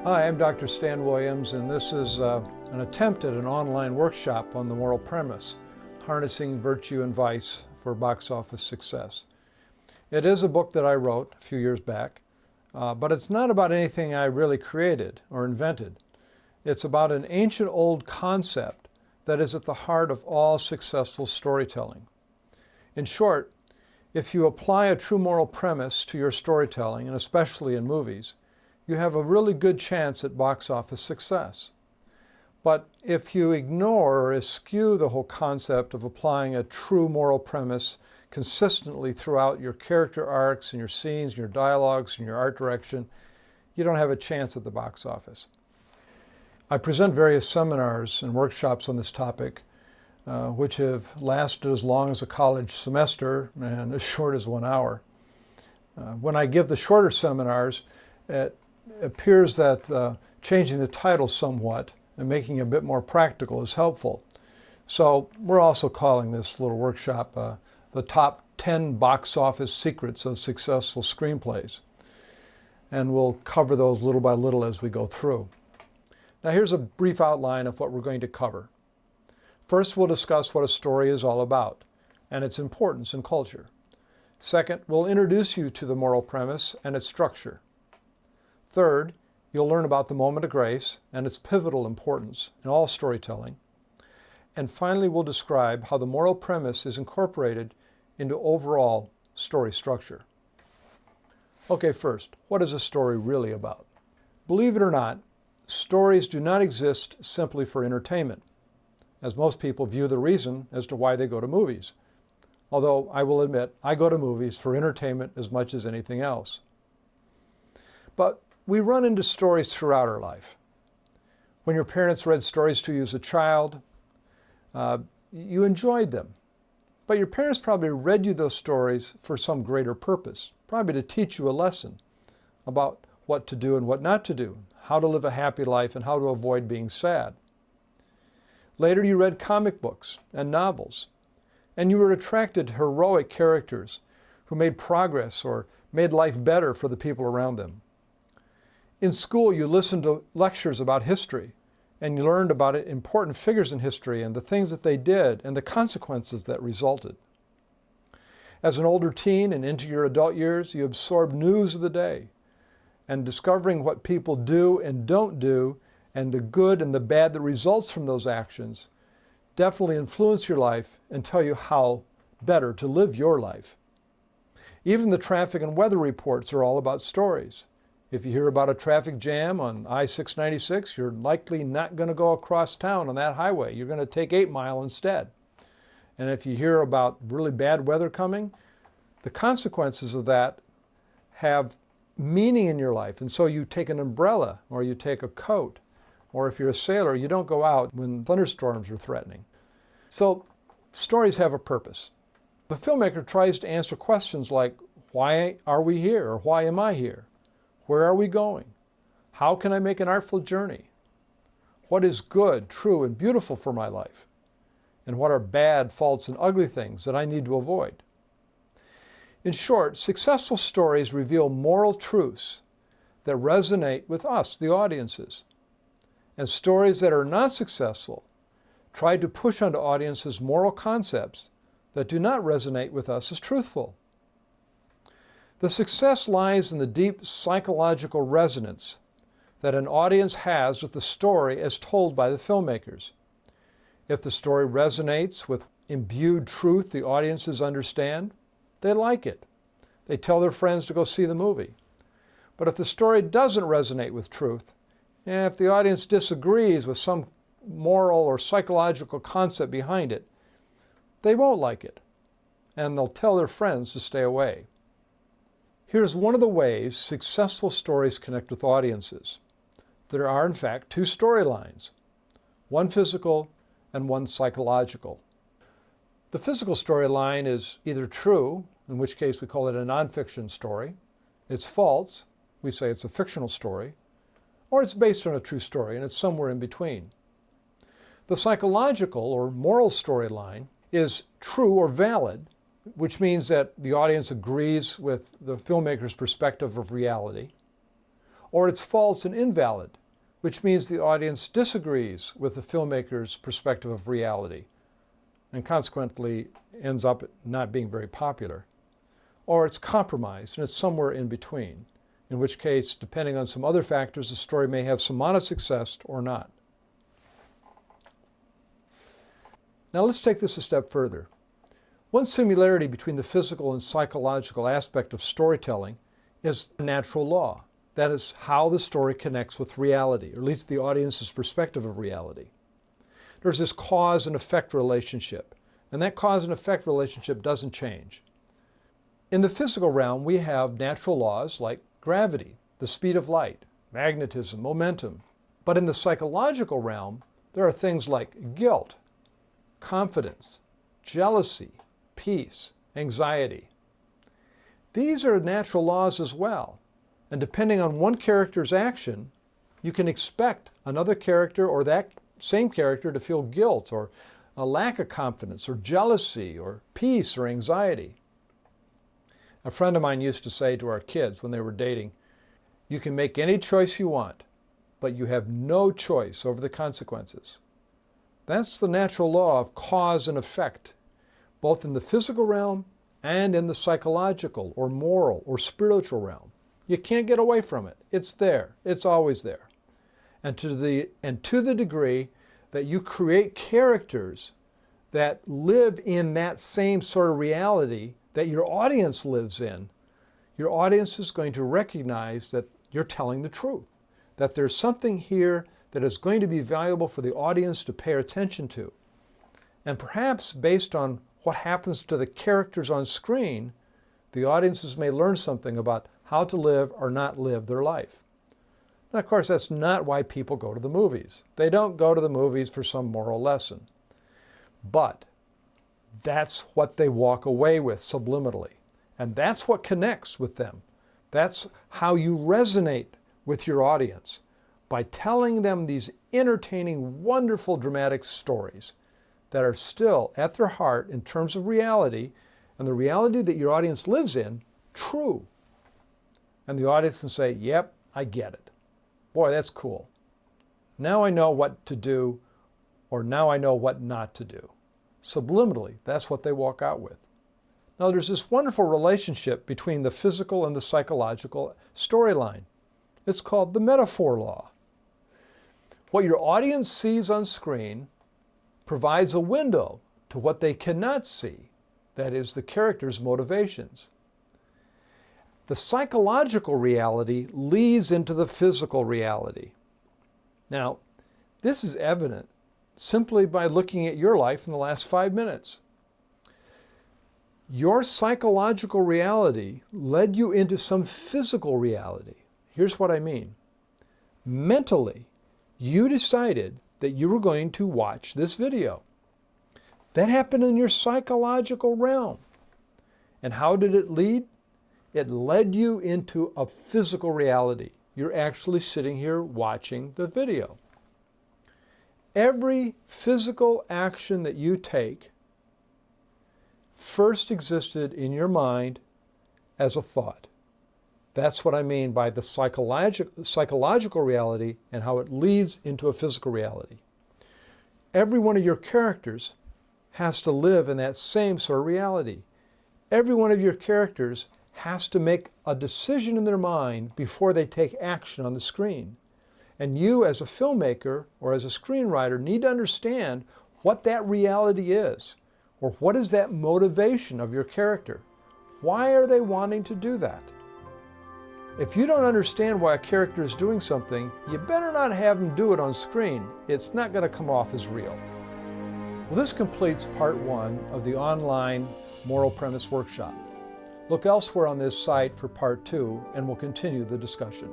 Hi, I'm Dr. Stan Williams, and this is an attempt at an online workshop on the moral premise, Harnessing Virtue and Vice for Box Office Success. It is a book that I wrote a few years back, but it's not about anything I really created or invented. It's about an ancient old concept that is at the heart of all successful storytelling. In short, if you apply a true moral premise to your storytelling, and especially in movies, you have a really good chance at box office success. But if you ignore or eschew the whole concept of applying a true moral premise consistently throughout your character arcs and your scenes, your dialogues, and your art direction, you don't have a chance at the box office. I present various seminars and workshops on this topic, which have lasted as long as a college semester and as short as 1 hour. When I give the shorter seminars, it appears that changing the title somewhat and making it a bit more practical is helpful. So we're also calling this little workshop the top 10 box office secrets of successful screenplays. And we'll cover those little by little as we go through. Now here's a brief outline of what we're going to cover. First, we'll discuss what a story is all about and its importance in culture. Second, we'll introduce you to the moral premise and its structure. Third, you'll learn about the moment of grace and its pivotal importance in all storytelling. And finally, we'll describe how the moral premise is incorporated into overall story structure. Okay, first, what is a story really about? Believe it or not, stories do not exist simply for entertainment, as most people view the reason as to why they go to movies. Although I will admit, I go to movies for entertainment as much as anything else. But we run into stories throughout our life. When your parents read stories to you as a child, you enjoyed them. But your parents probably read you those stories for some greater purpose, probably to teach you a lesson about what to do and what not to do, how to live a happy life and how to avoid being sad. Later you read comic books and novels, and you were attracted to heroic characters who made progress or made life better for the people around them. In school, you listened to lectures about history, and you learned about important figures in history and the things that they did and the consequences that resulted. As an older teen and into your adult years, you absorbed news of the day, and discovering what people do and don't do, and the good and the bad that results from those actions, definitely influence your life and tell you how better to live your life. Even the traffic and weather reports are all about stories. If you hear about a traffic jam on I-696, you're likely not going to go across town on that highway. You're going to take 8 Mile instead. And if you hear about really bad weather coming, the consequences of that have meaning in your life. And so you take an umbrella or you take a coat. Or if you're a sailor, you don't go out when thunderstorms are threatening. So stories have a purpose. The filmmaker tries to answer questions like, why are we here? Or why am I here? Where are we going? How can I make an artful journey? What is good, true, and beautiful for my life? And what are bad, false, and ugly things that I need to avoid? In short, successful stories reveal moral truths that resonate with us, the audiences. And stories that are not successful try to push onto audiences moral concepts that do not resonate with us as truthful. The success lies in the deep psychological resonance that an audience has with the story as told by the filmmakers. If the story resonates with imbued truth the audiences understand, they like it. They tell their friends to go see the movie. But if the story doesn't resonate with truth, and if the audience disagrees with some moral or psychological concept behind it, they won't like it, and they'll tell their friends to stay away. Here's one of the ways successful stories connect with audiences. There are, in fact, 2 storylines, one physical and one psychological. The physical storyline is either true, in which case we call it a nonfiction story, it's false, we say it's a fictional story, or it's based on a true story, and it's somewhere in between. The psychological or moral storyline is true or valid, which means that the audience agrees with the filmmaker's perspective of reality, or it's false and invalid, which means the audience disagrees with the filmmaker's perspective of reality and consequently ends up not being very popular. Or it's compromised and it's somewhere in between, in which case, depending on some other factors, the story may have some modest success or not. Now let's take this a step further. One similarity between the physical and psychological aspect of storytelling is natural law. That is how the story connects with reality, or at least the audience's perspective of reality. There's this cause and effect relationship, and that cause and effect relationship doesn't change. In the physical realm, we have natural laws like gravity, the speed of light, magnetism, momentum. But in the psychological realm, there are things like guilt, confidence, jealousy, peace, anxiety. These are natural laws as well. And depending on one character's action, you can expect another character or that same character to feel guilt or a lack of confidence or jealousy or peace or anxiety. A friend of mine used to say to our kids when they were dating, "You can make any choice you want, but you have no choice over the consequences." That's the natural law of cause and effect, both in the physical realm and in the psychological or moral or spiritual realm. You can't get away from it. It's there. It's always there. And to the degree that you create characters that live in that same sort of reality that your audience lives in, your audience is going to recognize that you're telling the truth, that there's something here that is going to be valuable for the audience to pay attention to. And perhaps based on what happens to the characters on screen, the audiences may learn something about how to live or not live their life. Now, of course, that's not why people go to the movies. They don't go to the movies for some moral lesson. But that's what they walk away with subliminally. And that's what connects with them. That's how you resonate with your audience, by telling them these entertaining, wonderful, dramatic stories that are still at their heart, in terms of reality, and the reality that your audience lives in, true. And the audience can say, "Yep, I get it. Boy, that's cool. Now I know what to do," or "Now I know what not to do." Subliminally, that's what they walk out with. Now, there's this wonderful relationship between the physical and the psychological storyline. It's called the metaphor law. What your audience sees on screen provides a window to what they cannot see, that is, the character's motivations. The psychological reality leads into the physical reality. Now, this is evident simply by looking at your life in the last 5 minutes. Your psychological reality led you into some physical reality. Here's what I mean. Mentally, you decided that you were going to watch this video. That happened in your psychological realm. And how did it lead? It led you into a physical reality. You're actually sitting here watching the video. Every physical action that you take first existed in your mind as a thought. That's what I mean by the psychological reality and how it leads into a physical reality. Every one of your characters has to live in that same sort of reality. Every one of your characters has to make a decision in their mind before they take action on the screen. And you, as a filmmaker or as a screenwriter, need to understand what that reality is, or what is that motivation of your character. Why are they wanting to do that? If you don't understand why a character is doing something, you better not have them do it on screen. It's not going to come off as real. Well, this completes part 1 of the online Moral Premise Workshop. Look elsewhere on this site for part 2, and we'll continue the discussion.